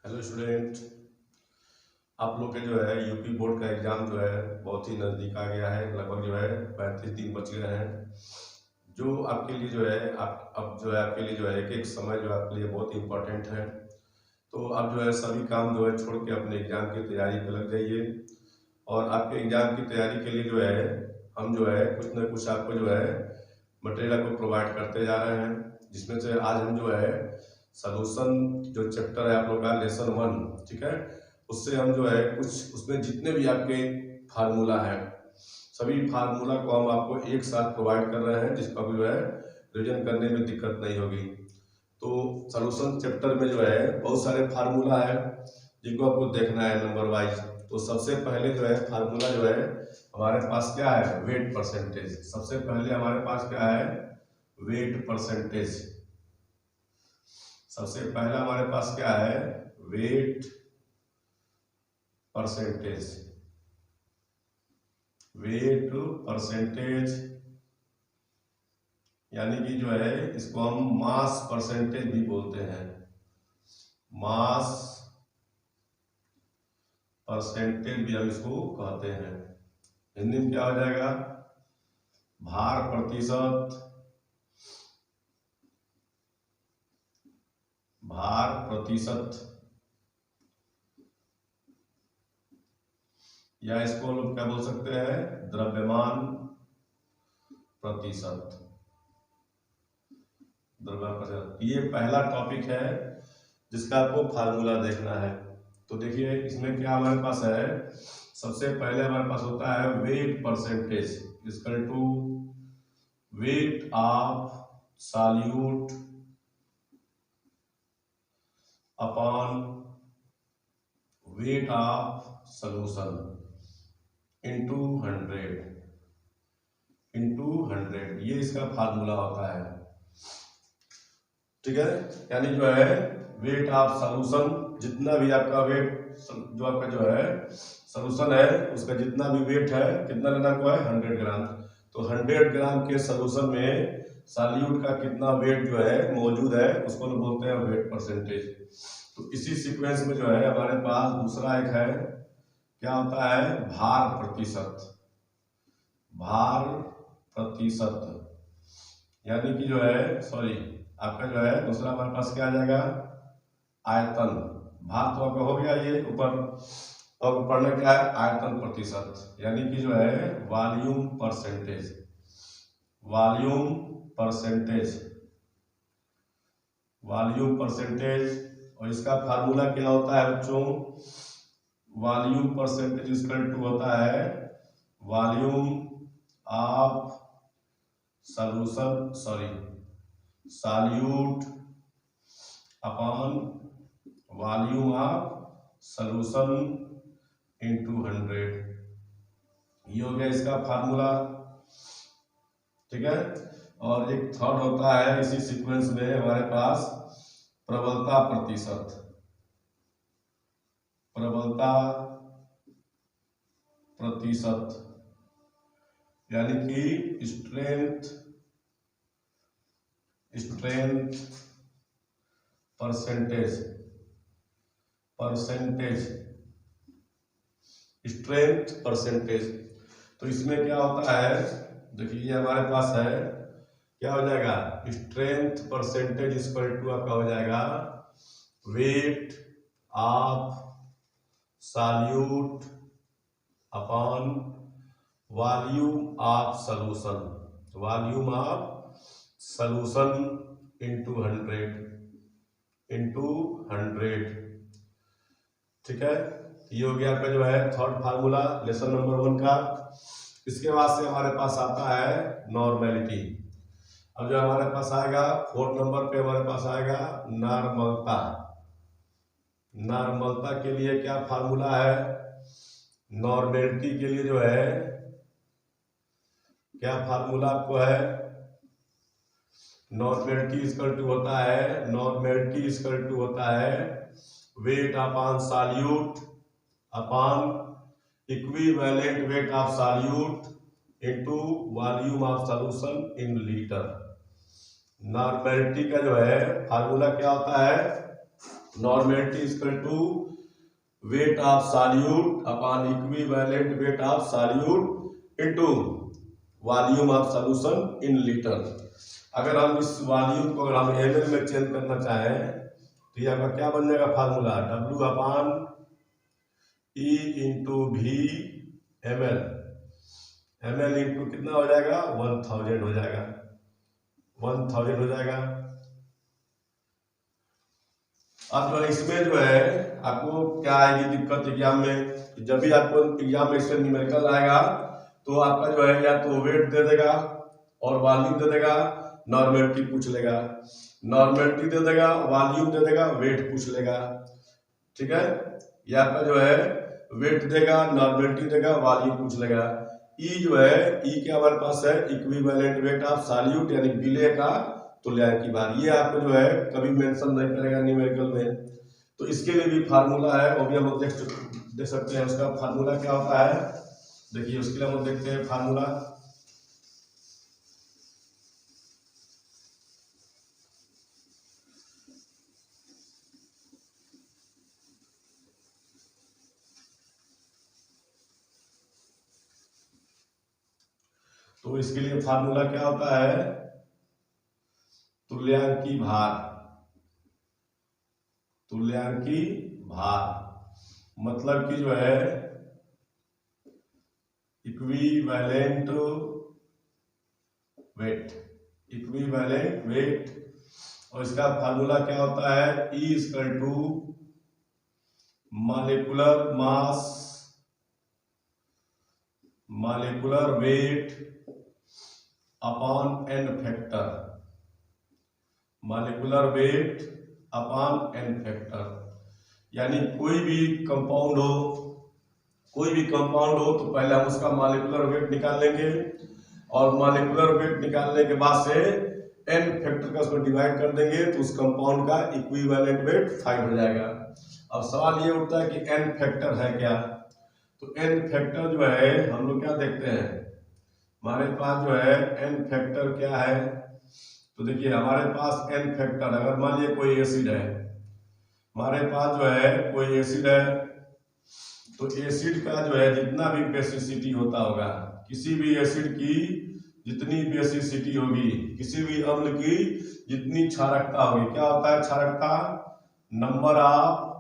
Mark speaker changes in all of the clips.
Speaker 1: Hello student. आप लोग के जो है यूपी बोर्ड का एग्जाम जो है बहुत ही नज़दीक आ गया है। लगभग जो है 35 दिन बच गए हैं। जो आपके लिए जो है आप अब जो है आपके लिए जो है एक एक समय जो आपके लिए बहुत इंपॉर्टेंट है। तो आप जो है सभी काम जो है छोड़ के अपने एग्जाम की तैयारी पे लग जाइए। और आपके एग्जाम की तैयारी के लिए जो है हम जो है कुछ न कुछ आपको जो है मटेरियल को प्रोवाइड करते जा रहे हैं, जिसमें से आज हम जो है सॉल्यूशन जो चैप्टर है आप लोग का लेसन 1, ठीक है, उससे हम जो है कुछ उसमें जितने भी आपके फार्मूला है सभी फार्मूला को हम आपको एक साथ प्रोवाइड कर रहे हैं, जिसका भी जो है रिविजन करने में दिक्कत नहीं होगी। तो सॉल्यूशन चैप्टर में जो है बहुत सारे फार्मूला है जिनको आपको देखना है नंबर वाइज। तो सबसे पहले जो है फार्मूला जो है हमारे पास क्या है, वेट परसेंटेज। सबसे पहले हमारे पास क्या है, वेट परसेंटेज। सबसे पहला हमारे पास क्या है, वेट परसेंटेज। वेट परसेंटेज यानी कि जो है इसको हम मास परसेंटेज भी बोलते हैं। मास परसेंटेज भी हम इसको कहते हैं। हिंदी में क्या हो जाएगा, भार प्रतिशत। भार प्रतिशत, या इसको लोग क्या बोल सकते हैं, द्रव्यमान प्रतिशत। द्रव्यमान प्रतिशत, ये पहला टॉपिक है जिसका आपको फार्मूला देखना है। तो देखिए इसमें क्या हमारे पास है, सबसे पहले हमारे पास होता है weight percentage equal to weight of solute upon weight of solution into 100। ये इसका फार्मूला होता है, ठीक है। यानी जो है वेट ऑफ सॉल्यूशन, जितना भी आपका वेट जो आपका जो है सॉल्यूशन है उसका जितना भी वेट है कितना लेना को है, 100 ग्राम। तो 100 ग्राम के सॉल्यूशन में सॉल्यूट का कितना वेट जो है मौजूद है उसको लोग बोलते हैं वेट परसेंटेज। तो इसी सीक्वेंस में जो है हमारे पास दूसरा एक है, क्या होता है, भार प्रतिशत। भार प्रतिशत यानी कि जो है सॉरी आपका जो है दूसरा हमारे पास क्या आ जाएगा, आयतन। भार तो आपका हो गया ये ऊपर, अब पढ़ने क्या है, आयतन प्रतिशत यानी कि जो है volume percentage. Volume percentage, volume percentage. और इसका फार्मूला क्या होता है बच्चों, वॉल्यूम परसेंटेज इक्वल टू होता है volume of solution solute upon volume of solution into 100। ये हो गया इसका फार्मूला, ठीक है। और एक थर्ड होता है इसी सीक्वेंस में हमारे पास प्रबलता प्रतिशत। प्रबलता प्रतिशत यानी कि स्ट्रेंथ परसेंटेज। Strength percentage. तो इसमें क्या होता है, देखिए हमारे पास है, क्या हो जाएगा, स्ट्रेंथ परसेंटेज इक्वल टू आपका हो जाएगा wait of solute upon volume of solution. Volume of solution into 100, ठीक है। ये हो गया आपका जो है थर्ड फार्मूला लेसन नंबर 1 का। इसके बाद से हमारे पास आता है नॉर्मेलिटी। अब जो हमारे पास आएगा 4 नंबर पे हमारे पास आएगा नॉर्मलता। नॉर्मलता के लिए क्या फार्मूला है, नॉर्मेलिटी के लिए जो है क्या फार्मूला आपको है, नॉर्मेलिटी इक्वल टू होता है weight upon solute upon equivalent weight of solute into volume of solution in litre. Normality का जो है फार्मूला क्या होता है, normality equal to weight of solute upon equivalent weight of solute into volume of solution in litre. अगर हम इस volume को अगर हम ml में चेंज करना चाहें तो ये आपका क्या बन जाएगा formula, W upon E into भी ml। ml इंटू कितना हो जाएगा 1000 हो जाएगा, 1000 हो जाएगा। अब जो है इसमें जो है आपको क्या आएगी दिक्कत एग्जाम में, जब भी आपको एग्जाम में इसमें न्यूमेरिकल आएगा तो आपका जो है या तो वेट दे देगा और वॉल्यूम दे देगा, नॉर्मेलिटी पूछ लेगा, नॉर्मेलिटी दे देगा, वॉल्यूम दे देगा, वेट पूछ लेगा। ठीक है, या आपका जो है वेट देगा, नॉर्मेलिटी देगा, वॉल्यूम पूछ लेगा। ई जो है ई क्या हमारे पास है इक्विवेलेंट वेट ऑफ सॉल्यूट यानी विलेय का तुल्यांकी भार, ये आपको जो है कभी मेंशन नहीं करेगा न्यूमेरिकल में। तो इसके लिए भी फार्मूला है, वो भी हम लोग देख सकते हैं। उसका फार्मूला क्या होता है, देखिए उसके लिए हम लोग देखते हैं फार्मूला। तो इसके लिए फार्मूला क्या होता है, तुल्यांकी भार, तुल्यांकी भार मतलब कि जो है इक्विवेलेंट वेट, इक्विवेलेंट वेट। और इसका फार्मूला क्या होता है, E equal to molecular mass, molecular weight upon n factor, molecular weight upon n factor. यानी कोई भी कंपाउंड हो, कोई भी कंपाउंड हो तो पहले हम उसका मॉलिक्यूलर वेट निकाल लेंगे और मॉलिक्यूलर वेट निकालने के बाद से एन फैक्टर का उसको डिवाइड कर देंगे तो उस कंपाउंड का इक्विवेलेंट वेट फाइंड हो जाएगा। अब सवाल ये उठता है कि एन फैक्टर है क्या, तो एन फैक्टर जो है हम लोग क्या देखते हैं, हमारे पास जो है एन फैक्टर क्या है, तो देखिए हमारे पास एन फैक्टर अगर मान लीजिए कोई एसिड है, हमारे पास जो है कोई एसिड है, तो एसिड का जो है जितना भी बेसिसिटी होता होगा, किसी भी एसिड की जितनी बेसिसिटी होगी, किसी भी अम्ल की जितनी क्षारकता होगी, क्या होता है क्षारकता, number of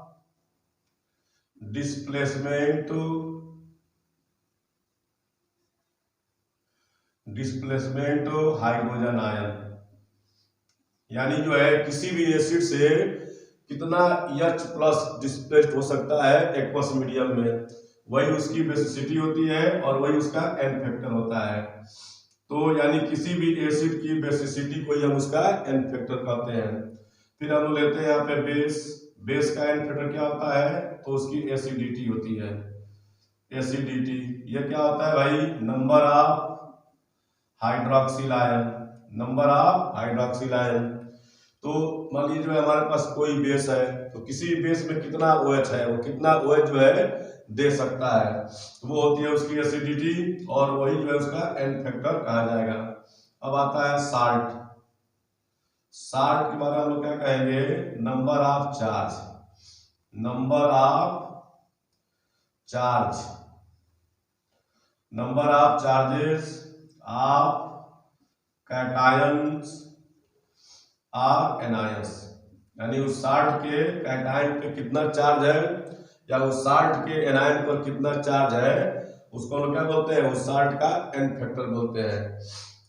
Speaker 1: displacement, displacement hydrogen ion. यानी जो है किसी भी एसिड से कितना H प्लस डिस्प्लेस्ड हो सकता है एक्वस मीडियम में, वही उसकी बेसिसिटी होती है और वही उसका एन फैक्टर होता है। तो यानी किसी भी एसिड की बेसिसिटी को हम उसका एन फैक्टर कहते हैं। फिर हम लेते हैं यहाँ पे बेस, बेस का एन फैक्टर क्या होता है, तो उसकी एसिडिटी होती है, एसिडिटी। ये क्या होता है भाई, number of hydroxyl ion, number of hydroxyl ion. तो मान लीजिए जो हमारे पास कोई बेस है तो किसी बेस में कितना OH है, वो कितना OH जो है दे सकता है, तो वो होती है उसकी एसिडिटी और वही जो है उसका एन फैक्टर कहा जाएगा। अब आता है साल्ट, साल्ट के बारे में हम लोग क्या कहेंगे, number of charge, number of charge, number of charges of cations और एनायंस। यानी उस साल्ट के कैटायन पे कितना चार्ज है या उस साल्ट के एनायन पर कितना चार्ज है, उसको हम क्या बोलते हैं, उस साल्ट का एन फैक्टर बोलते हैं।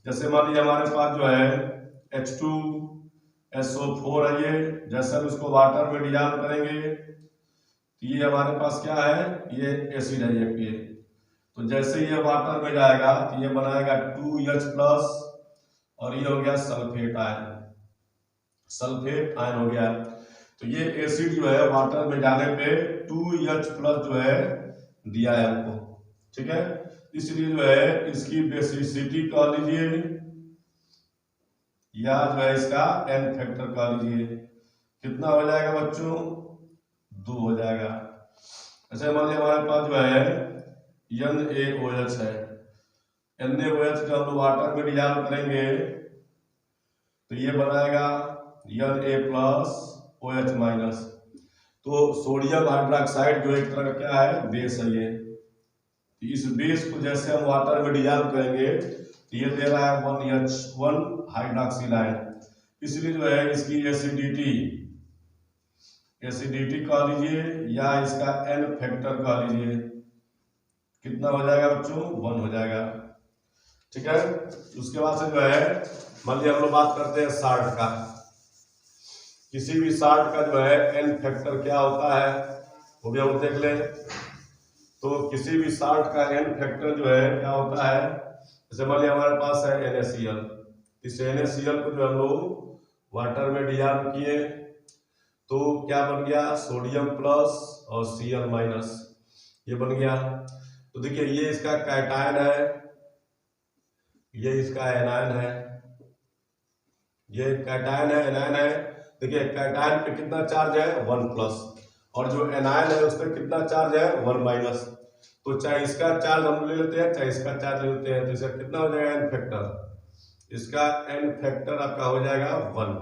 Speaker 1: जैसे मान लीजिए हमारे पास जो है H2SO4 है, ये जैसे हम इसको वाटर में डिजॉल्व करेंगे तो ये हमारे पास क्या है, ये एसिड है ये। तो जैसे ये वाटर में जाएगा तो ये बनाएगा 2H प्लस और ये हो गया सल्फेट आयन, सल्फेट आयन हो गया। तो ये एसिड जो है वाटर में जाने पे 2H प्लस जो है दिया है हमको, ठीक है। इसलिए जो है इसकी बेसिसिटी कह लीजिए या जो है इसका एन फैक्टर कह लीजिए, कितना हो जाएगा बच्चों, 2 हो जाएगा। ऐसे मान लीजिए हमारे पास जो है NaOH है, NaOH जब हम वाटर में डिजॉल्व करेंगे तो ये बनाएगा Na प्लस OH माइनस। तो सोडियम हाइड्रोक्साइड जो एक तरह का क्या है, बेस है ये। इस बेस को जैसे हम वाटर में डिजॉल्व करेंगे तो ये दे रहा है 1H1 हाइड्रोक्सिल आयन, इसलिए जो है इसकी एसिडिटी कह लीजिए या इसका एन फैक्टर कह लीजिए, कितना हो जाएगा बच्चों, 1 हो जाएगा। ठीक है, उसके बाद से जो है मान लिया हम लोग बात करते हैं साल्ट का। किसी भी साल्ट का जो है एन फैक्टर क्या होता है वो भी हम देख लें। तो किसी भी साल्ट का एन फैक्टर जो है क्या होता है, जैसे मान लिया हमारे पास है NaCl, इस NaCl को जो हम लोग वाटर में डिजॉल्व किए तो क्या बन गया, सोडियम प्लस और Cl माइनस, ये बन गया। तो देखिए ये इसका कैटायन है, ये इसका एनायन है, ये कैटायन है एनायन है। देखिए कैटायन पे कितना चार्ज है, 1 प्लस, और जो एनायन है उस पर कितना चार्ज है, 1 माइनस। तो चाहे इसका चार्ज हम ले लेते हैं चाहे इसका चार्ज ले लेते हैं, तो इसका कितना हो जाएगा एन फैक्टर, इसका एन फैक्टर आपका हो जाएगा 1।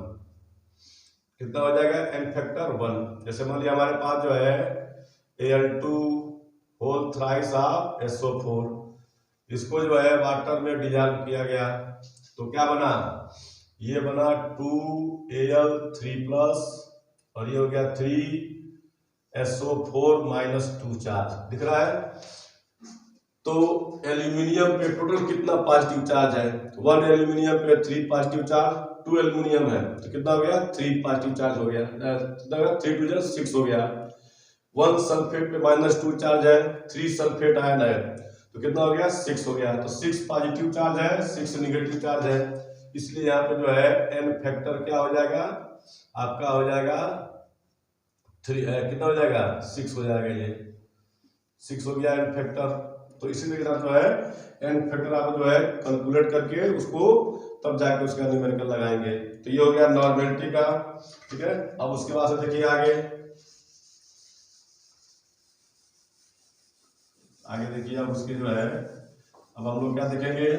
Speaker 1: कितना हो जाएगा, एन फैक्टर 1। जैसे मान लिया हमारे पास जो है Al2 whole thrice of SO4, इसको जो है वाटर में डिजॉल्व किया गया तो क्या बना, ये बना 2Al3 प्लस और ये हो गया 3SO4 माइनस 2 चार्ज दिख रहा है। तो एल्यूमिनियम पे टोटल कितना पॉजिटिव चार्ज है, 1 एल्यूमिनियम पे 3 पॉजिटिव चार्ज, 2 एल्यूमिनियम है तो कितना हो गया, 3 पॉजिटिव चार्ज हो गया, कितना हो गया, 3 2 6 हो गया। 1 सल्फेट पे माइनस 2 चार्ज है, 3 सल्फेट आयन है तो कितना हो गया, 6 हो गया। तो 6 पॉजिटिव चार्ज है, 6 निगेटिव चार्ज है, इसलिए यहाँ पे जो है एन फैक्टर क्या हो जाएगा आपका, हो जाएगा 3, कितना हो जाएगा, 6 हो जाएगा, ये 6 हो गया एन फैक्टर। तो इसी तरह जो है एन फैक्टर आप जो है कैलकुलेट करके उसको तब जाके उसका न्यूमेरिकल लगाएंगे। तो ये हो गया नॉर्मेलिटी का। ठीक है, अब उसके बाद से देखिए आगे देखिए, अब उसके जो है अब हम लोग क्या देखेंगे,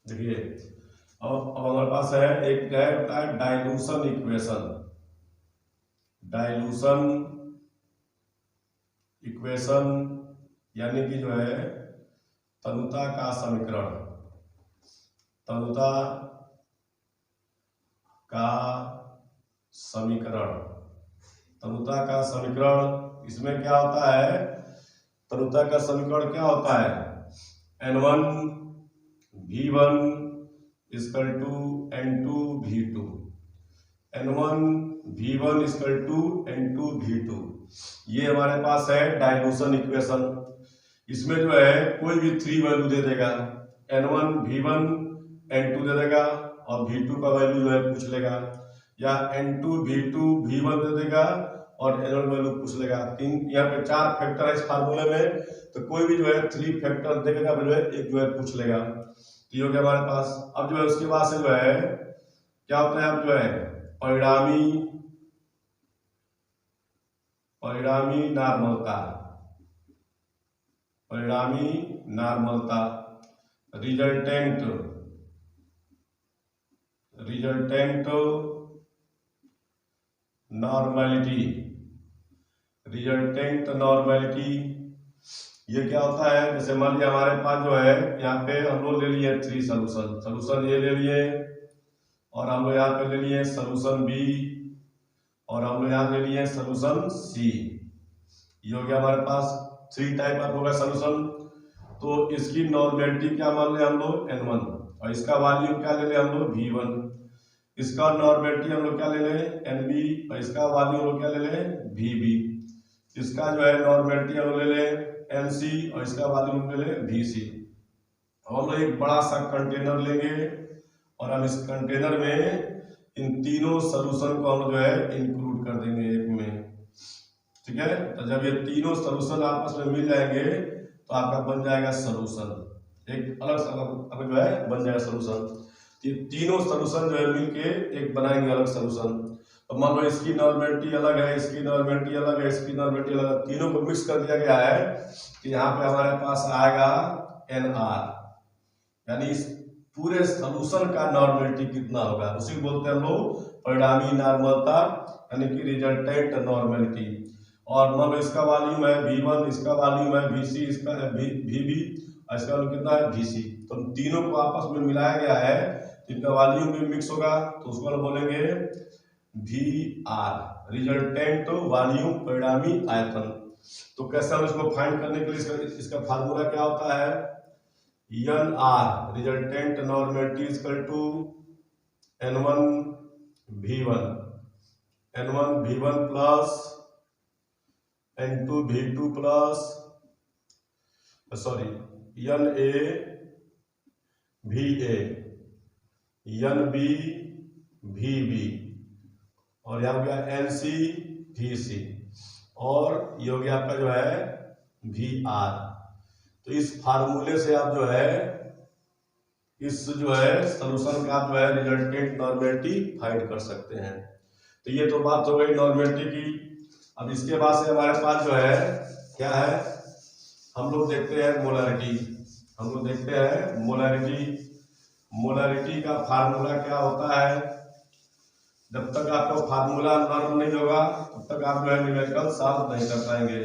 Speaker 1: देखिए अब हमारे पास है एक होता है डाइल्यूशन इक्वेशन, यानी कि जो है तनुता का समीकरण, इसमें क्या होता है, तनुता का समीकरण क्या होता है, N1V1 equal to N2V2, N1V1 equal to N2V2, ये हमारे पास है डाइल्यूशन इक्वेशन। इसमें जो है कोई भी 3 वैल्यू दे देगा, N1 V1 N2 दे देगा और V2 का वैल्यू जो है पूछ लेगा, या N2 V2 V1 दे देगा और N1 वैल्यू पूछ लेगा। यहाँ पे 4 फैक्टर है इस फार्मूले में, तो कोई भी जो है 3 फैक्टर देखेगा, जो है एक जो है पूछ लेगा। तो ये हो गया हमारे पास। अब जो है उसके बाद से जो है क्या होता है, अब जो है परिणामी नार्मलता, रिजल्टेंट नॉर्मेलिटी, ये क्या होता है, जैसे मान लिया हमारे पास जो है यहाँ पे हम लोग ले लिए 3 सोल्यूशन ये ले लिए, और हम लोग यहाँ पे ले लिए सोल्यूशन B, और हम लोग यहाँ ले लिए सोल्यूशन C। ये हो गया हमारे पास 3 टाइप का होगा सोल्यूशन। तो इसकी नॉर्मेलिटी क्या मान ले हम लोग, N1, और इसका वॉल्यूम क्या ले ले हम लोग, V1। इसका नॉर्मेलिटी हम लोग क्या ले ले, NB, और इसका वॉल्यूम हम लोग क्या ले ले, VB। इसका जो है नॉर्मेलिटी हम लोग ले ले NC, और इसका वॉल्यूम ले ले VC। हम लोग एक बड़ा सा कंटेनर लेंगे और हम इस कंटेनर में इन तीनों सोल्यूशन को हम जो है इंक्लूड कर देंगे एक में। ठीक है, तो जब ये तीनों सोल्यूशन आपस में मिल जाएंगे तो आपका बन जाएगा सोल्यूशन, एक अलग जो है बन जाएगा सोल्यूशन। ये तीनों सोल्यूशन जो है मिलके एक बनाएंगे अलग सोल्यूशन। अब मान लो इसकी नॉर्मेलिटी अलग है, इसकी नॉर्मेलिटी अलग है, इसकी नॉर्मेलिटी अलग है, तीनों को मिक्स कर दिया गया है कि यहाँ पे हमारे पास आएगा NR, यानी इस पूरे सॉल्यूशन का नॉर्मेलिटी कितना होगा, उसी को बोलते हैं हम लोग परिणामी नॉर्मलता, यानी कि रिजल्टेंट नॉर्मेलिटी। और मान लो इसका वॉल्यूम है V1, इसका वॉल्यूम है VC, इसका है VB, और इसका वॉल्यूम कितना है VC। तो तीनों को आपस में मिलाया गया है, इनका वॉल्यूम भी मिक्स होगा, तो उसको हम बोलेंगे VR, रिजल्टेंट वॉल्यूम, परिणामी आयतन। तो कैसे हम इसको फाइंड करने के लिए इसका फार्मूला क्या होता है, NR resultant normality equal to N1 V1 plus N2 V2 plus NA VA NB VB, और यहाँ हो गया NC VC, और ये हो गया आपका जो है VR। तो इस फार्मूले से आप जो है इस जो है सॉल्यूशन का आप जो है रिजल्टेंट नॉर्मेलिटी फाइंड कर सकते हैं। तो ये तो बात हो गई नॉर्मेलिटी की। अब इसके बाद से हमारे पास जो है क्या है, हम लोग देखते हैं मोलैरिटी। हम लोग देखते हैं मोलैरिटी। मोलैरिटी का फार्मूला क्या होता है, जब तक आपका फार्मूला नॉर्म नहीं होगा तब तक आप जो है न्यूमेरिकल सॉल्व नहीं कर पाएंगे,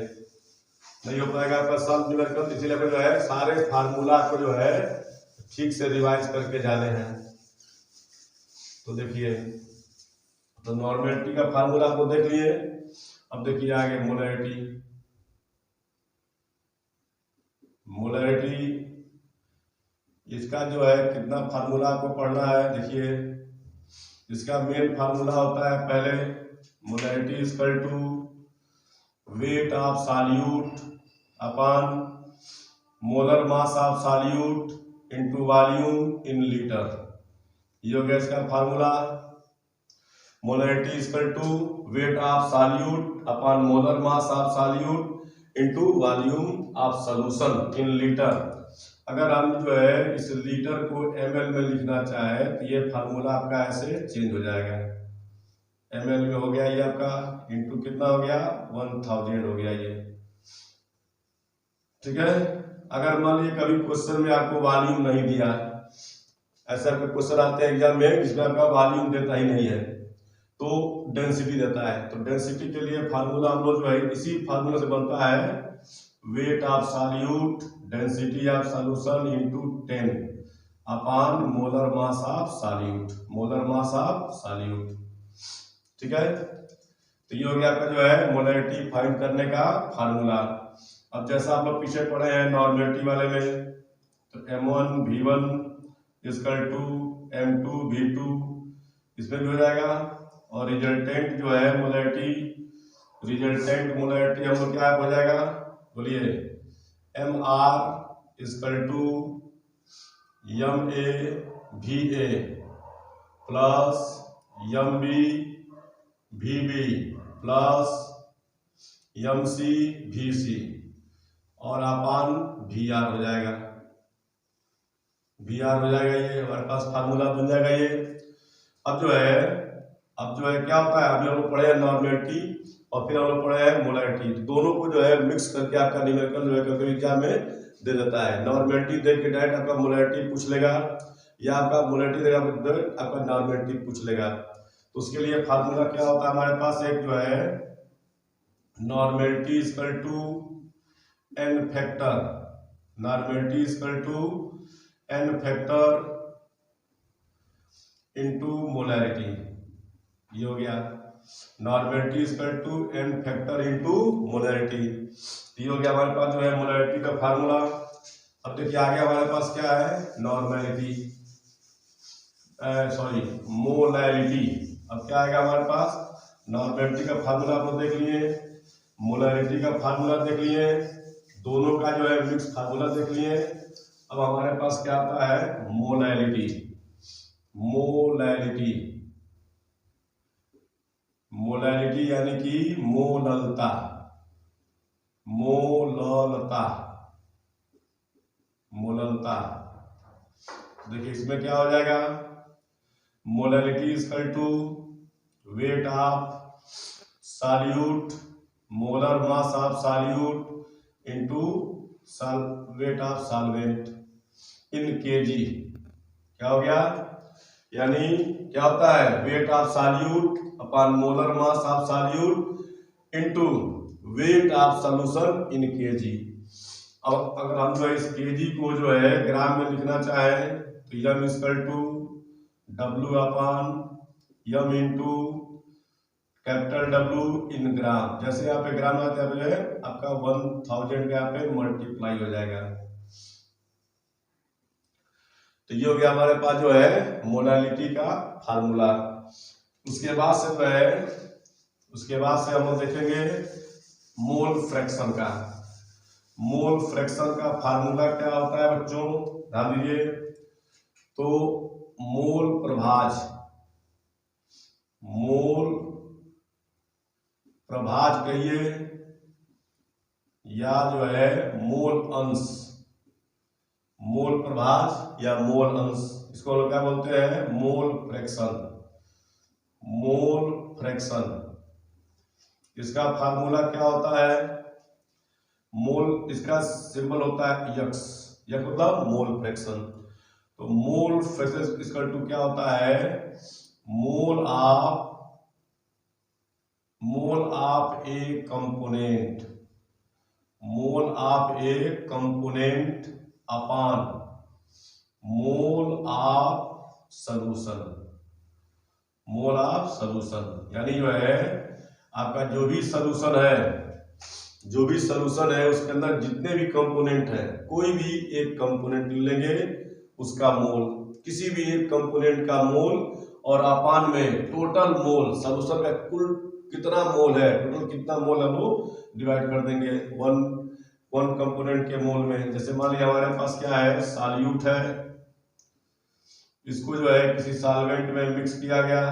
Speaker 1: नहीं हो पाएगा आपका सॉल्व न्यूमेरिकल। इसीलिए जो है सारे फार्मूला को जो है ठीक से रिवाइज करके जाने हैं। तो देखिए, तो नॉर्मेलिटी का फार्मूला आपको देख लिए। अब देखिए आगे मोलैरिटी। मोलैरिटी इसका जो है कितना फार्मूला आपको पढ़ना है, देखिए इसका मेन फार्मूला होता है पहले molarity equal to weight of solute upon molar mass of solute into volume in litre. ये हो गया इसका formula. Molarity equal to weight of solute upon molar mass of solute into volume of solution in litre. अगर हम जो है इस litre को ml में लिखना चाहे तो ये फार्मूला आपका ऐसे चेंज हो जाएगा, ml में हो गया ये आपका, इनटू कितना हो गया 1000 हो गया ये, ठीक है। अगर मान लीजिए कभी क्वेश्चन में आपको वॉल्यूम नहीं दिया, ऐसा कोई क्वेश्चन आते हैं एग्जाम में जिसमें आपका वॉल्यूम देता ही नहीं है, तो डेंसिटी देता है। तो डेंसिटी के लिए फार्मूला हम लोग जो है इसी फार्मूला से बनता है, weight of solute density of solution into 10 upon molar mass of solute, molar mass of solute, ठीक है। तो ये हो गया आपका जो है मोलैरिटी फाइंड करने का फार्मूला। अब जैसा आप लोग पीछे पढ़े हैं नॉर्मेलिटी वाले में, तो M1 V1 equal to M2 V2 इसमें भी हो जाएगा। और रिजल्टेंट जो है मोलैरिटी, रिजल्टेंट मोलैरिटी हम लोग क्या हो जाएगा, बोलिए MR equal to MA VA plus MB VB plus MC VC और अपान VR हो जाएगा, VR हो जाएगा। ये हमारे पास फार्मूला बन जाएगा ये। अब जो है क्या होता है, अभी हम लोग पढ़े हैं नॉर्मेलिटी और फिर हम लोग पढ़े हैं मोलैरिटी। दोनों को जो है मिक्स करके आपका न्यूमेरिकल जो है कभी एग्जाम में दे देता है। नॉर्मेलिटी देख के डायरेक्ट आपका मोलैरिटी पूछ लेगा, या आपका मोलैरिटी देगा आपका नॉर्मेलिटी पूछ लेगा। तो उसके लिए फार्मूला क्या होता है हमारे पास, एक जो है normality equal to n factor, normality equal to n factor into molarity. ये हो गया normality equal to n factor into molarity. ये हो गया हमारे पास जो है मोलैरिटी का फार्मूला। अब देखिए आगे हमारे पास क्या है, नॉर्मेलिटी मोलैरिटी। अब क्या आएगा हमारे पास, नॉर्मेलिटी का फार्मूला आप लोग देख लिए, मोलैरिटी का फार्मूला देख लिए, दोनों का जो है मिक्स फार्मूला देख लिए। अब हमारे पास क्या आता है, मोलैरिटी। मोलैरिटी, मोलैरिटी यानी कि मोललता, मोललता, मोललता। देखिए इसमें क्या हो जाएगा, molarity equal to weight of solute, molar mass of solute into weight of solvent in KG. क्या हो गया, यानी क्या होता है, weight of solute upon molar mass of solute into weight of solution in KG. अब अगर हम जो है इस केजी को जो है ग्राम में लिखना चाहें तो m equal to W upon m into capital W in gram. जैसे यहाँ पे ग्राम आता है जो है आपका 1000 का यहाँ पे मल्टीप्लाई हो जाएगा। तो ये हो गया हमारे पास जो है मोलालिटी का फार्मूला। उसके बाद से जो है हम लोग देखेंगे मोल फ्रैक्शन का। मोल फ्रैक्शन का फार्मूला क्या होता है बच्चों, ध्यान दीजिए। तो मोल प्रभाज कहिए या जो है मोल अंश, मोल प्रभाज या मोल अंश, इसको लोग क्या बोलते हैं, मोल फ्रैक्शन। मोल फ्रैक्शन इसका फार्मूला क्या होता है, मोल, इसका सिंबल होता है यक्स, यक्स मतलब मोल फ्रैक्शन। तो मोल फ्रैक्शन इसका टू क्या होता है, mole of A component, mole of A component upon mole of solution, mole of solution. यानी जो है आपका जो भी सॉल्यूशन है उसके अंदर जितने भी कंपोनेंट हैं, कोई भी एक कंपोनेंट लेंगे उसका मोल, किसी भी एक कंपोनेंट का मोल, और अपान में टोटल मोल, सॉल्यूशन का कुल कितना मोल है, टोटल कितना मोल हम लोग डिवाइड कर देंगे वन कंपोनेंट के मोल में। जैसे मान लिया हमारे पास क्या है, सॉल्यूट है, इसको जो है किसी सॉल्वेंट में मिक्स किया गया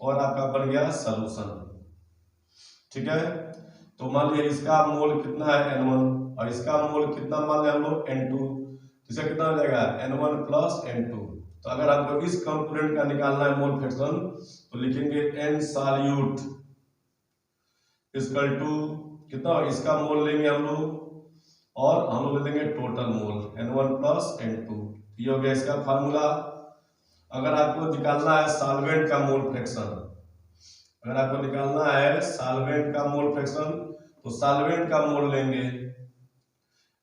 Speaker 1: और आपका बन गया सॉल्यूशन, ठीक है। तो मान लिया इसका मोल कितना है N1 और इसका मोल कितना मान लिया हम लोग N2, इसका कितना हो जाएगा N1 प्लस N2। तो अगर आपको इस कंपोनेंट का निकालना है मोल फ्रैक्शन तो लिखेंगे N सॉल्यूट इक्वल टू कितना, इसका मोल लेंगे हम लोग और हम लोग ले लेंगे total mole N1 plus N2। ये हो गया इसका फार्मूला। अगर आपको निकालना है सॉल्वेंट का मोल फ्रैक्शन, अगर आपको निकालना है सॉल्वेंट का मोल फ्रैक्शन तो सॉल्वेंट का मोल लेंगे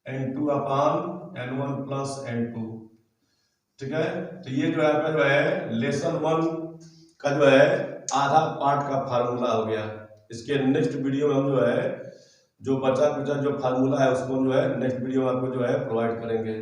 Speaker 1: N2 अपान N1 प्लस N2, ठीक है। तो ये जो है आपका जो है लेसन 1 का जो है आधा पार्ट का फार्मूला हो गया। इसके नेक्स्ट वीडियो में हम जो है जो बचा कुचा जो फार्मूला है उसको जो है नेक्स्ट वीडियो में आपको जो है प्रोवाइड करेंगे।